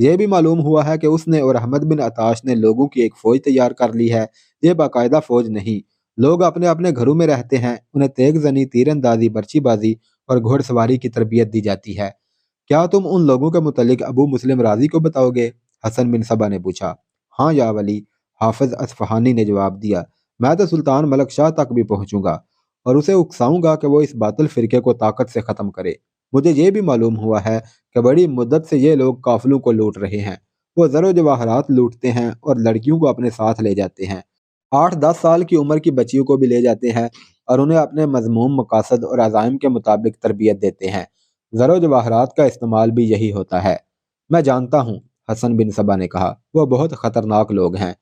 یہ بھی معلوم ہوا ہے کہ اس نے اور احمد بن عطاش نے لوگوں کی ایک فوج تیار کر لی ہے۔ یہ باقاعدہ فوج نہیں، لوگ اپنے اپنے گھروں میں رہتے ہیں، انہیں تیگ زنی، تیر اندازی، برچی بازی اور گھوڑ سواری کی تربیت دی جاتی ہے۔ کیا تم ان لوگوں کے متعلق ابو مسلم راضی کو بتاؤ گے؟ حسن بن صبا نے پوچھا۔ ہاں یا ولی، حافظ اصفہانی نے جواب دیا، میں تو سلطان ملک شاہ تک بھی پہنچوں گا اور اسے اکساؤں گا کہ وہ اس باطل فرقے کو طاقت سے ختم کرے۔ مجھے یہ بھی معلوم ہوا ہے کہ بڑی مدت سے یہ لوگ قافلوں کو لوٹ رہے ہیں، وہ زر و جواہرات لوٹتے ہیں اور لڑکیوں کو اپنے ساتھ لے جاتے ہیں، 8-10 سال کی عمر کی بچیوں کو بھی لے جاتے ہیں اور انہیں اپنے مذموم مقاصد اور عزائم کے مطابق تربیت دیتے ہیں۔ زر و جواہرات کا استعمال بھی یہی ہوتا ہے۔ میں جانتا ہوں، حسن بن صبا نے کہا، وہ بہت خطرناک لوگ ہیں۔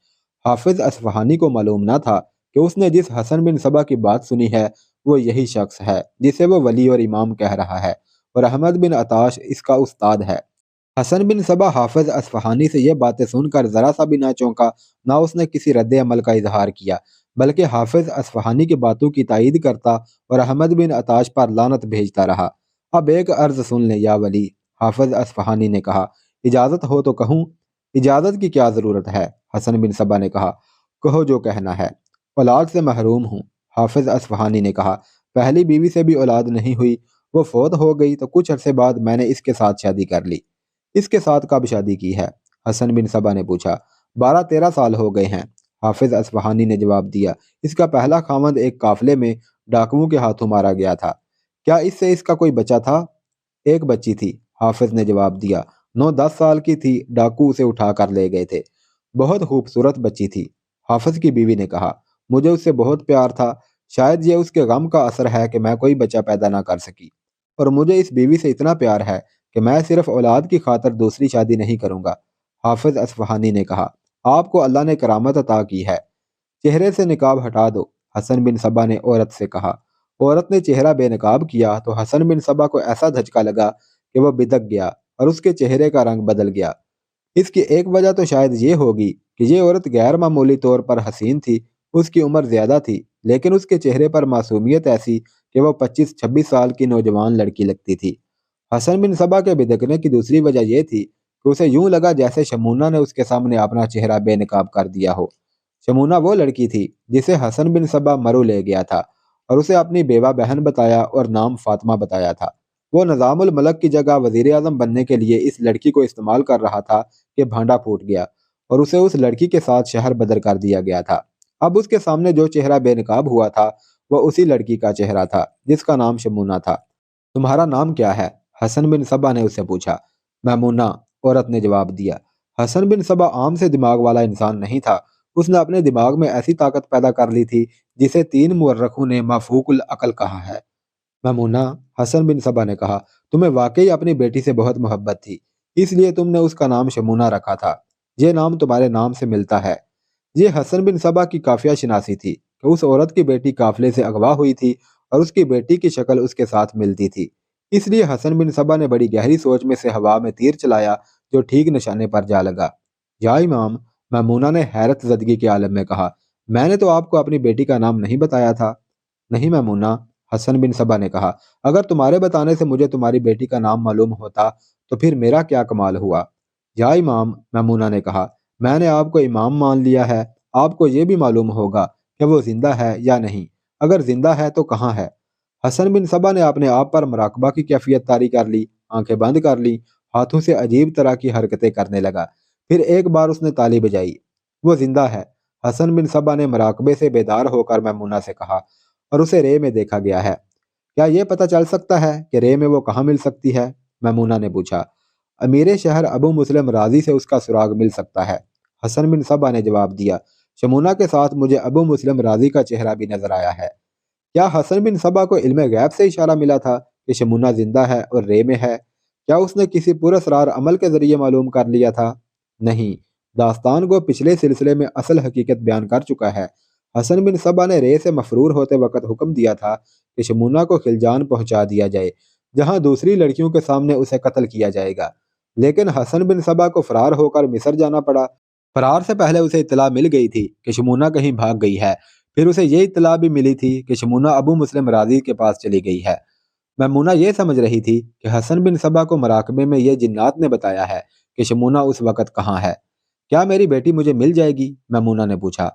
حافظ اصفہانی کو معلوم نہ تھا کہ اس نے جس حسن بن صبا کی بات سنی ہے وہ یہی شخص ہے جسے وہ ولی اور امام کہہ رہا ہے، اور احمد بن عطاش اس کا استاد ہے۔ حسن بن صبا حافظ اصفہانی سے یہ باتیں سن کر ذرا سا بھی نہ چونکا، نہ اس نے کسی رد عمل کا اظہار کیا، بلکہ حافظ اصفہانی کی باتوں کی تائید کرتا اور احمد بن عطاش پر لعنت بھیجتا رہا۔ اب ایک عرض سن لیں یا ولی، حافظ اصفہانی نے کہا۔ اجازت ہو تو کہوں؟ اجازت کی کیا ضرورت ہے، حسن بن صبا نے کہا، کہو جو کہنا ہے۔ اولاد سے محروم ہوں، حافظ اصفہانی نے کہا، پہلی بیوی سے بھی اولاد نہیں ہوئی، وہ فوت ہو گئی تو کچھ عرصے بعد میں نے اس کے ساتھ شادی کر لی۔ اس کے ساتھ کب شادی کی ہے؟ حسن بن صبا نے پوچھا۔ 12-13 سال ہو گئے ہیں، حافظ اصفہانی نے جواب دیا۔ اس کا پہلا خاوند ایک قافلے میں ڈاکوؤں کے ہاتھوں مارا گیا تھا۔ کیا اس سے اس کا کوئی بچہ تھا؟ ایک بچی تھی، حافظ نے جواب دیا، 9-10 سال کی تھی، ڈاکو اسے اٹھا کر لے گئے تھے۔ بہت خوبصورت بچی تھی، حافظ کی بیوی نے کہا، مجھے اس سے بہت پیار تھا، شاید یہ اس کے غم کا اثر ہے کہ میں کوئی بچہ پیدا نہ کر سکی، اور مجھے اس بیوی سے اتنا پیار ہے کہ میں صرف اولاد کی خاطر دوسری شادی نہیں کروں گا۔ حافظ اصفہانی نے کہا، آپ کو اللہ نے کرامت عطا کی ہے، چہرے سے نقاب ہٹا دو، حسن بن صبا نے عورت سے کہا۔ عورت نے چہرہ بے نقاب کیا تو حسن بن صبا کو ایسا دھچکا لگا کہ وہ بدک گیا اور اس کے چہرے کا رنگ بدل گیا۔ اس کی ایک وجہ تو شاید یہ ہوگی کہ یہ عورت غیر معمولی طور پر حسین تھی، اس کی عمر زیادہ تھی، لیکن اس کے چہرے پر معصومیت ایسی کہ وہ 25-26 سال کی نوجوان لڑکی لگتی تھی۔ حسن بن صبا کے بدکنے کی دوسری وجہ یہ تھی کہ اسے یوں لگا جیسے شمونہ نے اس کے سامنے اپنا چہرہ بے نقاب کر دیا ہو۔ شمونہ وہ لڑکی تھی جسے حسن بن صبا مرو لے گیا تھا اور اسے اپنی بیوہ بہن بتایا اور نام فاطمہ بتایا تھا۔ وہ نظام الملک کی جگہ وزیر اعظم بننے کے لیے اس لڑکی کو استعمال کر رہا تھا کہ بھانڈا پھوٹ گیا اور اسے اس لڑکی کے ساتھ شہر بدر کر دیا گیا تھا۔ اب اس کے سامنے جو چہرہ بے نقاب ہوا تھا وہ اسی لڑکی کا چہرہ تھا جس کا نام شمونہ تھا۔ تمہارا نام کیا ہے؟ حسن بن صبا نے اس سے پوچھا۔ میمونہ، عورت نے جواب دیا۔ حسن بن صبا عام سے دماغ والا انسان نہیں تھا، اس نے اپنے دماغ میں ایسی طاقت پیدا کر لی تھی جسے 3 مورخوں نے مفوق العقل کہا ہے۔ میمونہ، حسن بن صبا نے کہا، تمہیں واقعی اپنی بیٹی سے بہت محبت تھی، اس لیے تم نے اس کا نام شمونہ رکھا تھا، یہ نام تمہارے نام سے ملتا ہے۔ یہ حسن بن صبا کی قافیہ شناسی تھی کہ اس عورت کی بیٹی قافلے سے اغوا ہوئی تھی اور اس کی بیٹی کی شکل اس کے ساتھ ملتی تھی، اس لیے حسن بن صبا نے بڑی گہری سوچ میں سے ہوا میں تیر چلایا جو ٹھیک نشانے پر جا لگا۔ یا امام، میمونہ نے حیرت زدگی کے عالم میں کہا، میں نے تو آپ کو اپنی بیٹی کا نام نہیں بتایا تھا۔ نہیں میمونہ، حسن بن صبا نے کہا، اگر تمہارے بتانے سے مجھے تمہاری بیٹی کا نام معلوم ہوتا تو پھر میرا کیا کمال ہوا۔ یا امام، میمونہ نے کہا، میں نے آپ کو امام مان لیا ہے، آپ کو یہ بھی معلوم ہوگا کہ وہ زندہ ہے یا نہیں، اگر زندہ ہے تو کہاں ہے۔ حسن بن صبا نے اپنے آپ پر مراقبہ کی کیفیت طاری کر لی، آنکھیں بند کر لی، ہاتھوں سے عجیب طرح کی حرکتیں کرنے لگا، پھر ایک بار اس نے تالی بجائی۔ وہ زندہ ہے، حسن بن صبا نے مراقبے سے بیدار ہو کر میمونہ سے کہا، اور اسے رے میں دیکھا گیا ہے۔ کیا یہ پتہ چل سکتا ہے کہ رے میں وہ کہاں مل سکتی ہے؟ میمونہ نے پوچھا۔ امیر شہر ابو مسلم راضی سے اس کا سراغ مل سکتا ہے، حسن بن صبا نے جواب دیا۔ شمونہ کے ساتھ مجھے ابو مسلم راضی کا چہرہ بھی نظر آیا ہے۔ کیا حسن بن صبا کو علم غیب سے اشارہ ملا تھا کہ شمونہ زندہ ہے اور رے میں ہے؟ کیا اس نے کسی پراسرار عمل کے ذریعے معلوم کر لیا تھا؟ نہیں، داستان کو پچھلے سلسلے میں اصل حقیقت بیان کر چکا ہے۔ حسن بن صبا نے رے سے مفرور ہوتے وقت حکم دیا تھا کہ شمونہ کو خلجان پہنچا دیا جائے، جہاں دوسری لڑکیوں کے سامنے اسے قتل کیا جائے گا، لیکن حسن بن صبا کو فرار ہو کر مصر جانا پڑا۔ فرار سے پہلے اسے اطلاع مل گئی تھی کہ شمونہ کہیں بھاگ گئی ہے، پھر اسے یہ اطلاع بھی ملی تھی کہ شمونہ ابو مسلم راضی کے پاس چلی گئی ہے۔ میمونہ یہ سمجھ رہی تھی کہ حسن بن صبا کو مراقبے میں یہ جنات نے بتایا ہے کہ شمونہ اس وقت کہاں ہے۔ کیا میری بیٹی مجھے مل جائے گی؟ میمونہ نے پوچھا۔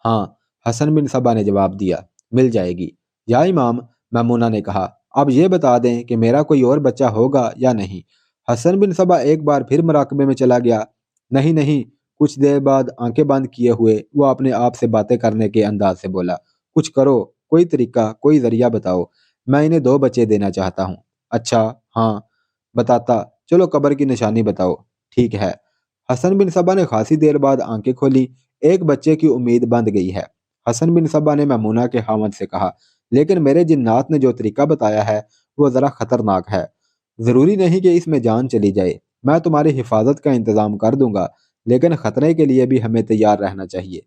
ہاں، حسن بن صبا نے جواب دیا، مل جائے گی۔ یا امام، میمونہ نے کہا، اب یہ بتا دیں کہ میرا کوئی اور بچہ ہوگا یا نہیں۔ حسن بن صبا ایک بار پھر مراقبے میں چلا گیا۔ نہیں نہیں، کچھ دیر بعد آنکھیں بند کیے ہوئے وہ اپنے آپ سے باتیں کرنے کے انداز سے بولا، کچھ کرو، کوئی طریقہ، کوئی ذریعہ بتاؤ، میں انہیں 2 بچے دینا چاہتا ہوں۔ اچھا، ہاں بتاتا، چلو قبر کی نشانی بتاؤ۔ ٹھیک ہے۔ حسن بن صبا نے خاصی دیر بعد آنکھیں کھولی، ایک بچے کی امید بند گئی ہے۔ حسن بن صبا نے میمونہ کے خاوند سے کہا، لیکن میرے جنات نے جو طریقہ بتایا ہے وہ ذرا خطرناک ہے، ضروری نہیں کہ اس میں جان چلی جائے، میں تمہاری حفاظت کا انتظام کر دوں گا، لیکن خطرے کے لیے بھی ہمیں تیار رہنا چاہیے۔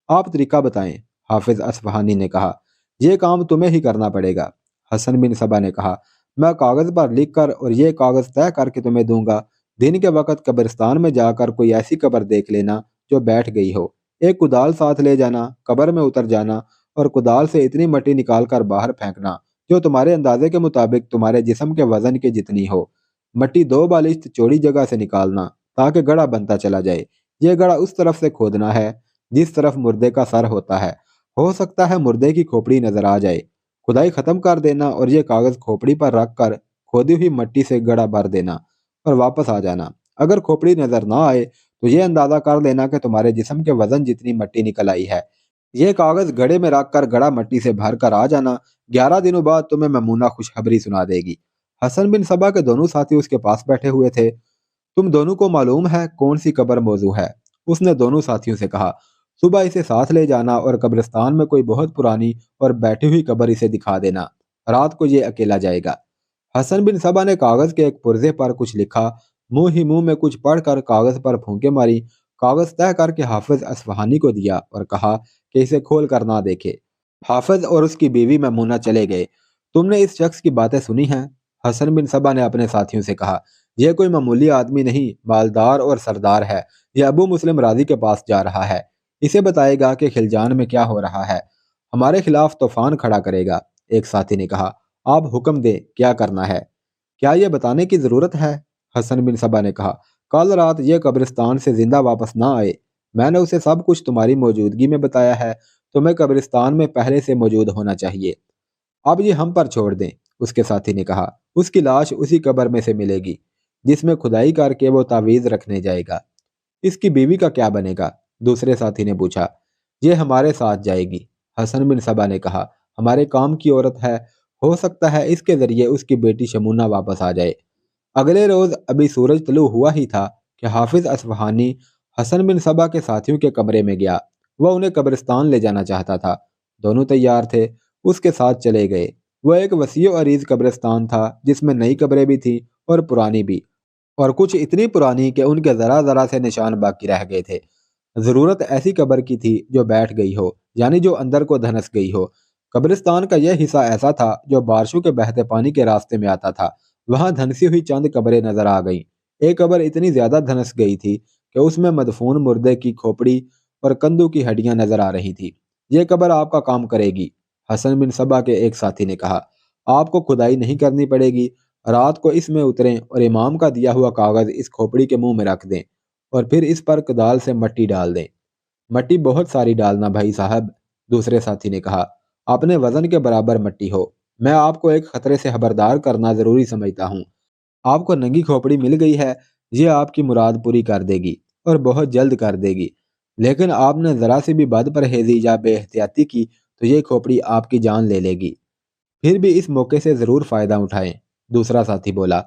آپ طریقہ بتائیں، حافظ اصفہانی نے کہا۔ یہ کام تمہیں ہی کرنا پڑے گا۔ حسن بن صبا نے کہا، میں کاغذ پر لکھ کر اور یہ کاغذ طے کر کے تمہیں دوں گا، دن کے وقت قبرستان میں جا کر کوئی ایسی قبر دیکھ لینا جو بیٹھ گئی ہو، ایک کدال ساتھ لے جانا، قبر میں اتر جانا اور کدال سے اتنی مٹی نکال کر باہر پھینکنا جو تمہارے اندازے کے مطابق تمہارے جسم کے وزن کے جتنی ہو۔ مٹی 2 بالشت چوڑی جگہ سے نکالنا تاکہ گڑھا بنتا چلا جائے۔ یہ گڑھا اس طرف سے کھودنا ہے جس طرف مردے کا سر ہوتا ہے، ہو سکتا ہے مردے کی کھوپڑی نظر آ جائے۔ کھدائی ختم کر دینا اور یہ کاغذ کھوپڑی پر رکھ کر کھودی ہوئی مٹی سے گڑھا بھر دینا اور واپس آ جانا۔ اگر کھوپڑی نظر نہ آئے تو یہ اندازہ کر لینا کہ تمہارے جسم کے وزن جتنی مٹی نکل آئی ہے۔ یہ کاغذ گڑھے میں رکھ کر گڑھا مٹی سے بھر کر آ جانا، 11 دنوں بعد تمہیں میمونہ خوشخبری سنا دے گی۔ حسن بن صبا کے دونوں ساتھی اس کے پاس بیٹھے ہوئے تھے۔ تم دونوں کو معلوم ہے کون سی قبر موضوع ہے؟ اس نے دونوں ساتھیوں سے کہا، صبح اسے ساتھ لے جانا اور قبرستان میں کوئی بہت پرانی اور بیٹھی ہوئی قبر اسے دکھا دینا، رات کو یہ اکیلا جائے گا۔ حسن بن صبا نے کاغذ کے ایک پرزے پر کچھ لکھا، منہ ہی منہ میں کچھ پڑھ کر کاغذ پر پھونکے ماری، کاغذ طے کر کے حافظ اصفہانی کو دیا اور کہا کہ اسے کھول کر نہ دیکھے۔ حافظ اور اس کی بیوی میمونہ چلے گئے۔ تم نے اس شخص کی باتیں سنی ہیں؟ حسن بن صبا نے اپنے ساتھیوں سے کہا، یہ کوئی معمولی آدمی نہیں، مالدار اور سردار ہے، یہ ابو مسلم راضی کے پاس جا رہا ہے، اسے بتائے گا کہ خلجان میں کیا ہو رہا ہے، ہمارے خلاف طوفان کھڑا کرے گا۔ ایک ساتھی نے کہا، آپ حکم دیں، کیا کرنا ہے؟ کیا یہ بتانے کی ضرورت ہے؟ حسن بن صبا نے کہا، کل رات یہ قبرستان سے زندہ واپس نہ آئے، میں نے اسے سب کچھ تمہاری موجودگی میں بتایا ہے، تمہیں قبرستان میں پہلے سے موجود ہونا چاہیے۔ اب یہ ہم پر چھوڑ دیں، اس کے ساتھی نے کہا، اس کی لاش اسی قبر میں سے ملے گی جس میں کھدائی کر کے وہ تعویذ رکھنے جائے گا۔ اس کی بیوی کا کیا بنے گا؟ دوسرے ساتھی نے پوچھا۔ یہ ہمارے ساتھ جائے گی، حسن بن صبا نے کہا، ہمارے کام کی عورت ہے، ہو سکتا ہے اس کے ذریعے اس کی بیٹی شمونہ واپس آ جائے۔ اگلے روز ابھی سورج طلوع ہوا ہی تھا کہ حافظ اصفہانی حسن بن صبا کے ساتھیوں کے کمرے میں گیا۔ وہ انہیں قبرستان لے جانا چاہتا تھا، دونوں تیار تھے، اس کے ساتھ چلے گئے۔ وہ ایک وسیع و عریض قبرستان تھا جس میں نئی قبریں بھی تھیں اور پرانی بھی، اور کچھ اتنی پرانی کہ ان کے ذرا ذرا سے نشان باقی رہ گئے تھے۔ ضرورت ایسی قبر کی تھی جو بیٹھ گئی ہو، یعنی جو اندر کو دھنس گئی ہو۔ قبرستان کا یہ حصہ ایسا تھا جو بارشوں کے بہتے پانی کے راستے میں آتا تھا۔ وہاں دھنسی ہوئی چند قبریں نظر آ گئیں۔ ایک قبر اتنی زیادہ دھنس گئی تھی کہ اس میں مدفون مردے کی کھوپڑی اور کندھوں کی ہڈیاں نظر آ رہی تھی۔ یہ قبر آپ کا کام کرے گی، حسن بن صبا کے ایک ساتھی نے کہا، آپ کو کھدائی نہیں کرنی پڑے گی، رات کو اس میں اتریں اور امام کا دیا ہوا کاغذ اس کھوپڑی کے منہ میں رکھ دیں اور پھر اس پر کدال سے مٹی ڈال دیں۔ مٹی بہت ساری ڈالنا بھائی صاحب، دوسرے ساتھی نے کہا، اپنے وزن کے برابر مٹی ہو، میں آپ کو ایک خطرے سے خبردار کرنا ضروری سمجھتا ہوں۔ آپ کو ننگی کھوپڑی مل گئی ہے، یہ آپ کی مراد پوری کر دے گی اور بہت جلد کر دے گی، لیکن آپ نے ذرا سی بھی بد پرہیزی یا بے احتیاطی کی تو یہ کھوپڑی آپ کی جان لے لے گی۔ پھر بھی اس موقع سے ضرور فائدہ اٹھائیں، دوسرا ساتھی بولا۔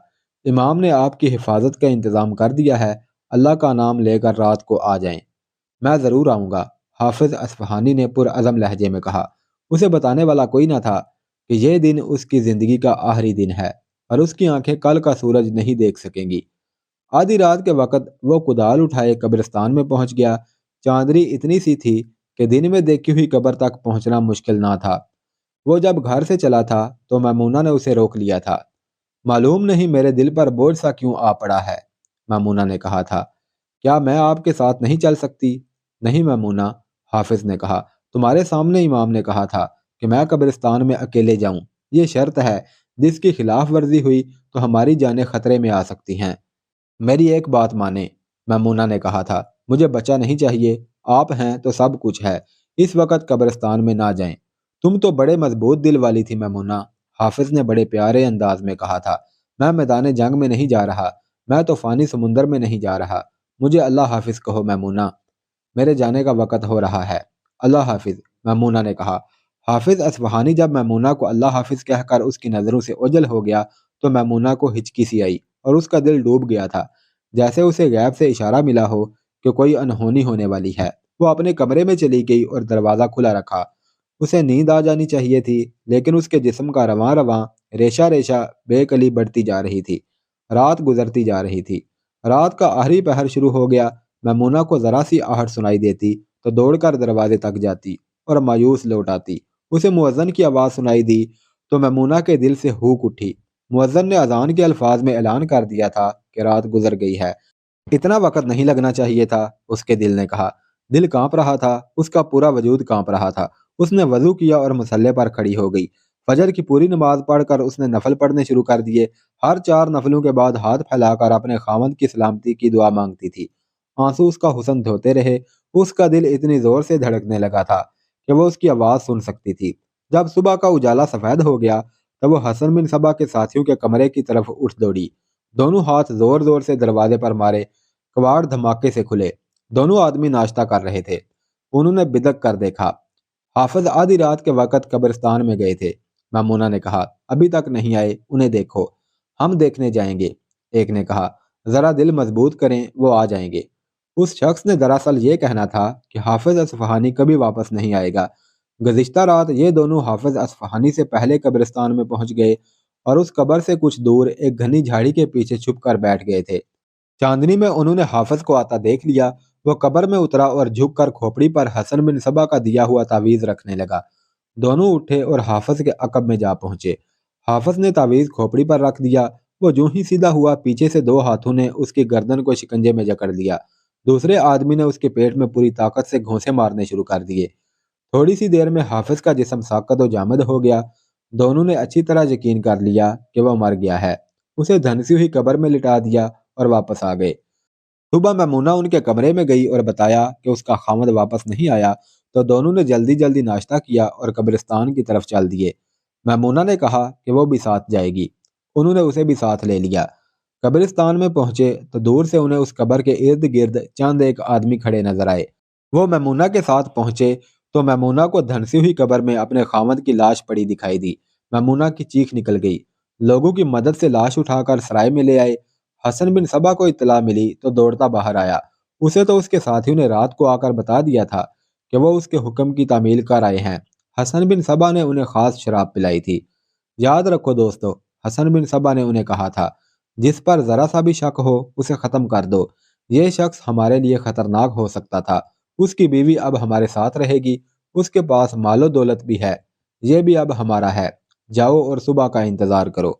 امام نے آپ کی حفاظت کا انتظام کر دیا ہے، اللہ کا نام لے کر رات کو آ جائیں۔ میں ضرور آؤں گا، حافظ اصفہانی نے پرعزم لہجے میں کہا۔ اسے بتانے والا کوئی نہ تھا کہ یہ دن اس کی زندگی کا آخری دن ہے اور اس کی آنکھیں کل کا سورج نہیں دیکھ سکیں گی۔ آدھی رات کے وقت وہ کدال اٹھائے قبرستان میں پہنچ گیا۔ چاندنی اتنی سی تھی کہ دن میں دیکھی ہوئی قبر تک پہنچنا مشکل نہ تھا۔ وہ جب گھر سے چلا تھا تو میمونہ نے اسے روک لیا تھا۔ معلوم نہیں میرے دل پر بوجھ سا کیوں آ پڑا ہے، میمونہ نے کہا تھا۔ کیا میں آپ کے ساتھ نہیں چل سکتی؟ نہیں میمونہ، حافظ نے کہا، تمہارے سامنے امام نے کہا تھا کہ میں قبرستان میں اکیلے جاؤں، یہ شرط ہے، جس کی خلاف ورزی ہوئی تو ہماری جانیں خطرے میں آ سکتی ہیں۔ میری ایک بات مانیں، میمونہ نے کہا تھا، مجھے بچہ نہیں چاہیے، آپ ہیں تو سب کچھ ہے، اس وقت قبرستان میں نہ جائیں۔ تم تو بڑے مضبوط دل والی تھی میمونہ، حافظ نے بڑے پیارے انداز میں کہا تھا۔ میں میدان جنگ میں نہیں جا رہا، میں تو فانی سمندر میں نہیں جا رہا، مجھے اللہ حافظ کہو میمونہ، میرے جانے کا وقت ہو رہا ہے۔ اللہ حافظ، میمونہ نے کہا۔ حافظ اصفہانی جب میمونہ کو اللہ حافظ کہہ کر اس کی نظروں سے اوجھل ہو گیا تو میمونہ کو ہچکی سی آئی اور اس کا دل ڈوب گیا تھا، جیسے اسے غیب سے اشارہ ملا ہو کہ کوئی انہونی ہونے والی ہے۔ وہ اپنے کمرے میں چلی گئی اور دروازہ کھلا رکھا۔ اسے نیند آ جانی چاہیے تھی، لیکن اس کے جسم کا رواں رواں ریشہ ریشہ بے کلی بڑھتی جا رہی تھی۔ رات گزرتی جا رہی تھی۔ رات کا آخری پہر شروع ہو گیا۔ میمونہ کو ذرا سی آہٹ سنائی دیتی تو دوڑ کر دروازے تک جاتی اور مایوس لوٹ آتی۔ اسے مؤذن کی آواز سنائی دی تو میمونہ کے دل سے ہوک اٹھی۔ مؤذن نے اذان کے الفاظ میں اعلان کر دیا تھا کہ رات گزر گئی ہے۔ اتنا وقت نہیں لگنا چاہیے تھا، اس کے دل نے کہا۔ دل کانپ رہا تھا، اس کا پورا وجود کانپ رہا تھا۔ اس نے وضو کیا اور مصلے پر کھڑی ہو گئی۔ فجر کی پوری نماز پڑھ کر اس نے نفل پڑھنے شروع کر دیے۔ ہر 4 نفلوں کے بعد ہاتھ پھیلا کر اپنے خاوند کی سلامتی کی دعا مانگتی تھی۔ آنسو اس کا حسن دھوتے رہے۔ اس کا دل اتنی زور سے دھڑکنے لگا تھا کہ وہ اس کی آواز سن سکتی تھی۔ جب صبح کا اجالا سفید ہو گیا تب وہ حسن بن صبا کے ساتھیوں کے کمرے کی طرف اٹھ دوڑی۔ دونوں ہاتھ زور زور سے دروازے پر مارے۔ کواڑ دھماکے سے کھلے۔ دونوں آدمی ناشتہ کر رہے تھے۔ انہوں نے بدک کر دیکھا۔ حافظ آدھی رات کے وقت قبرستان میں گئے تھے۔ میمونہ نے کہا، ابھی تک نہیں آئے، انہیں دیکھو۔ ہم دیکھنے جائیں گے، ایک نے کہا۔ ذرا دل مضبوط کریں، وہ آ جائیں گے۔ اس شخص نے دراصل یہ کہنا تھا کہ حافظ اصفہانی کبھی واپس نہیں آئے گا۔ گزشتہ رات یہ دونوں حافظ اصفہانی سے پہلے قبرستان میں پہنچ گئے اور اس قبر سے کچھ دور ایک گھنی جھاڑی کے پیچھے چھپ کر بیٹھ گئے تھے۔ چاندنی میں انہوں نے حافظ کو آتا دیکھ لیا۔ وہ قبر میں اترا اور جھک کر کھوپڑی پر حسن بن صبا کا دیا ہوا تعویذ رکھنے لگا۔ دونوں اٹھے اور حافظ کے عقب میں جا پہنچے۔ حافظ نے تعویذ کھوپڑی پر رکھ دیا۔ وہ جو ہی سیدھا ہوا، پیچھے سے 2 ہاتھوں نے اس کی گردن کو شکنجے میں جکڑ لیا۔ دوسرے آدمی نے اس کے پیٹ میں پوری طاقت سے گھونسے مارنے شروع کر دیے۔ تھوڑی سی دیر میں حافظ کا جسم ساکت و جامد ہو گیا۔ دونوں نے اچھی طرح یقین کر لیا کہ وہ مر گیا ہے۔ اسے دھنسی ہوئی قبر میں لٹا دیا اور واپس آ گئے۔ صبح میمونہ ان کے کمرے میں گئی اور بتایا کہ اس کا خاوند واپس نہیں آیا تو دونوں نے جلدی جلدی ناشتہ کیا اور قبرستان کی طرف چل دیے۔ میمونہ نے کہا کہ وہ بھی ساتھ جائے گی۔ انہوں نے اسے بھی ساتھ لے لیا۔ قبرستان میں پہنچے تو دور سے انہیں اس قبر کے ارد گرد چند ایک آدمی کھڑے نظر آئے۔ وہ میمونہ کے ساتھ پہنچے تو میمونہ کو دھنسی ہوئی قبر میں اپنے خاوند کی لاش پڑی دکھائی دی۔ میمونہ کی چیخ نکل گئی۔ لوگوں کی مدد سے لاش اٹھا کر سرائے میں لے آئے۔ حسن بن صبا کو اطلاع ملی تو دوڑتا باہر آیا۔ اسے تو اس کے ساتھیوں نے رات کو آ کر بتا دیا تھا کہ وہ اس کے حکم کی تعمیل کر آئے ہیں۔ حسن بن صبا نے انہیں خاص شراب پلائی تھی۔ یاد رکھو دوستو، حسن بن صبا نے انہیں کہا تھا، جس پر ذرا سا بھی شک ہو اسے ختم کر دو۔ یہ شخص ہمارے لیے خطرناک ہو سکتا تھا۔ اس کی بیوی اب ہمارے ساتھ رہے گی، اس کے پاس مال و دولت بھی ہے، یہ بھی اب ہمارا ہے۔ جاؤ اور صبح کا انتظار کرو۔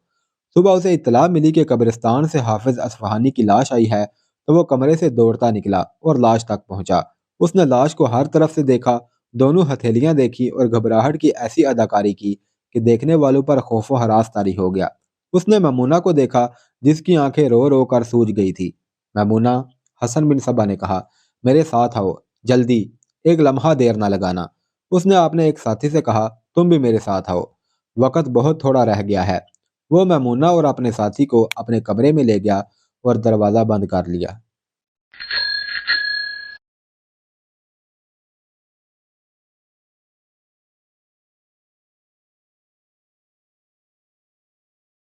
صبح اسے اطلاع ملی کہ قبرستان سے حافظ اصفہانی کی لاش آئی ہے تو وہ کمرے سے دوڑتا نکلا اور لاش تک پہنچا۔ اس نے لاش کو ہر طرف سے دیکھا، دونوں ہتھیلیاں دیکھی اور گھبراہٹ کی ایسی اداکاری کی کہ دیکھنے والوں پر خوف و ہراس طاری ہو گیا۔ اس نے میمونہ کو دیکھا جس کی آنکھیں رو رو کر سوج گئی تھی۔ میمونہ، حسن بن صبا نے کہا، میرے ساتھ آؤ، جلدی، ایک لمحہ دیر نہ لگانا۔ اس نے اپنے ایک ساتھی سے کہا، تم بھی میرے ساتھ آؤ، وقت بہت تھوڑا رہ گیا ہے۔ وہ میمونہ اور اپنے ساتھی کو اپنے کمرے میں لے گیا اور دروازہ بند کر لیا۔